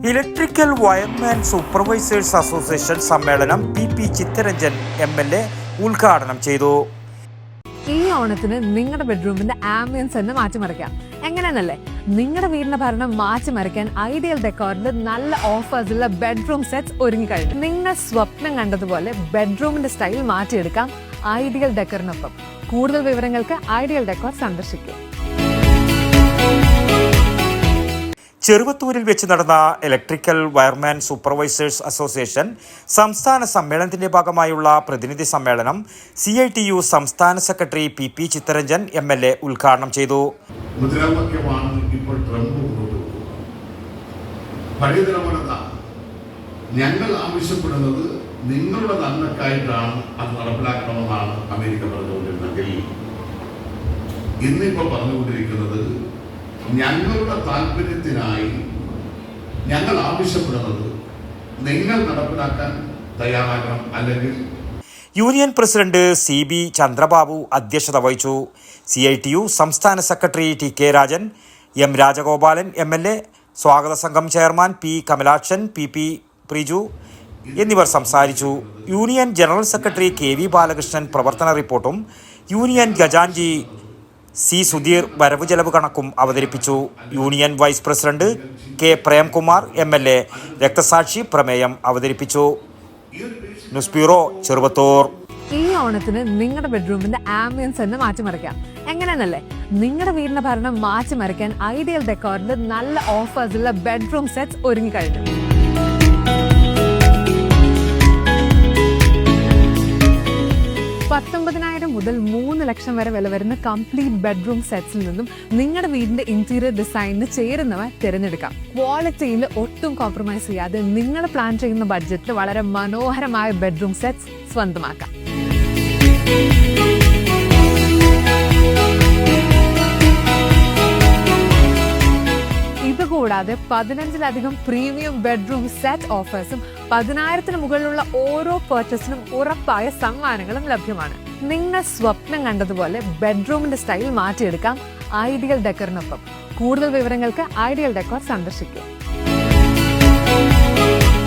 Electrical wireman supervisors association സമ്മേളനം P Chittaranjan MLA ഉദ്ഘാടനം ചെയ്തു. ഈ ഓണത്തിന് നിങ്ങളുടെ ബെഡ്റൂമിന്റെ ആംബിയൻസ് തന്നെ മാറ്റിമറിക്കാം. എങ്ങനെയെന്നല്ലേ, നിങ്ങളുടെ വീടിന്റെ ഭരണം മാറ്റിമറിക്കാൻ ഐഡിയൽ ഡെക്കോറിന്റെ നല്ല ഓഫേഴ്സുള്ള ബെഡ്റൂം സെറ്റ്സ് ഒരുങ്ങിക്കഴിഞ്ഞു. നിങ്ങൾ സ്വപ്നം കണ്ടതുപോലെ ബെഡ്റൂമിന്റെ സ്റ്റൈൽ മാറ്റിയെടുക്കാം ഐഡിയൽ ഡെക്കറിനൊപ്പം. കൂടുതൽ വിവരങ്ങൾക്ക് ഐഡിയൽ ഡെക്കോർ സന്ദർശിക്കുക. ചെറുവത്തൂരിൽ വെച്ച് നടന്ന ഇലക്ട്രിക്കൽ വയർമാൻ സൂപ്പർവൈസേഴ്സ് അസോസിയേഷൻ സംസ്ഥാന സമ്മേളനത്തിന്റെ ഭാഗമായുള്ള പ്രതിനിധി സമ്മേളനം CITU സംസ്ഥാന സെക്രട്ടറി പി ചിത്തരഞ്ജൻ MLA ഉദ്ഘാടനം ചെയ്തു. മുദ്രാവാക്യമാണ് ഇപ്പോൾ ട്രംപ് പഴയ തലമുറ ഞങ്ങൾ ആവശ്യപ്പെടുന്നത് നിങ്ങളുടെ നന്മക്കായിട്ടാണ് അത് നടപ്പിലാക്കണമെന്നാണ് അമേരിക്ക പറഞ്ഞുകൊണ്ടിരുന്നെങ്കിൽ ഇന്നിപ്പോൾ പറഞ്ഞുകൊണ്ടിരിക്കുന്നത് ഞങ്ങളുടെ താല്പര്യത്തിനായി ഞങ്ങൾ ആവശ്യപ്പെടുന്നത് നിങ്ങൾ നടപ്പിലാക്കാൻ തയ്യാറാക്കണം. അല്ലെങ്കിൽ യൂണിയൻ പ്രസിഡന്റ് CB ചന്ദ്രബാബു അധ്യക്ഷത വഹിച്ചു. CITU സംസ്ഥാന secretary TK Rajan, M Rajagopalan MLA, സ്വാഗത സംഘം chairman P Kamalakshan, PP Priju എന്നിവർ സംസാരിച്ചു. Union general secretary KV Balakrishnan പ്രവർത്തന റിപ്പോർട്ടും യൂണിയൻ ഖജാൻജി C സുധീർ വരവ് ചെലവ് കണക്കും അവതരിപ്പിച്ചു. Union vice president K Premkumar MLA രക്തസാക്ഷി പ്രമേയം അവതരിപ്പിച്ചു. News bureau, Cheruvathur. ഈ ഓണത്തിന് നിങ്ങളുടെ ബെഡ്റൂമിന്റെ ആംബിയൻസ് തന്നെ മാറ്റിമറിക്കാം. എങ്ങനെയെന്നല്ലേ, നിങ്ങളുടെ വീടിന്റെ ഭരണം മാറ്റിമറിക്കാൻ ഐഡിയൽ ഡെക്കോറിന്റെ നല്ല ഓഫേഴ്സുള്ള ബെഡ്റൂം സെറ്റ്സ് ഒരുങ്ങിക്കഴിഞ്ഞു. 19,000 മുതൽ 3 ലക്ഷം വരെ വില വരുന്ന കംപ്ലീറ്റ് ബെഡ്റൂം സെറ്റ്സിൽ നിന്നും നിങ്ങളുടെ വീടിന്റെ ഇന്റീരിയർ ഡിസൈനിന് ചേരുന്നവ തിരഞ്ഞെടുക്കാം. ക്വാളിറ്റിയിൽ ഒട്ടും കോംപ്രമൈസ് ചെയ്യാതെ നിങ്ങൾ പ്ലാൻ ചെയ്യുന്ന ബഡ്ജറ്റിൽ വളരെ മനോഹരമായ ബെഡ്റൂം സെറ്റ്സ് സ്വന്തമാക്കാം. ഇതുകൂടാതെ 15-ലധികം പ്രീമിയം ബെഡ്റൂം സെറ്റ് ഓഫേഴ്സും 10,000-ന് മുകളിലുള്ള ഓരോ പർച്ചേസിനും ഉറപ്പായ സമ്മാനങ്ങളും ലഭ്യമാണ്. നിങ്ങൾ സ്വപ്നം കണ്ടതുപോലെ ബെഡ്റൂമിന്റെ സ്റ്റൈൽ മാറ്റിയെടുക്കാം ഐഡിയൽ ഡെക്കറിനൊപ്പം. കൂടുതൽ വിവരങ്ങൾക്ക് ഐഡിയൽ ഡെക്കോർ സന്ദർശിക്കുക.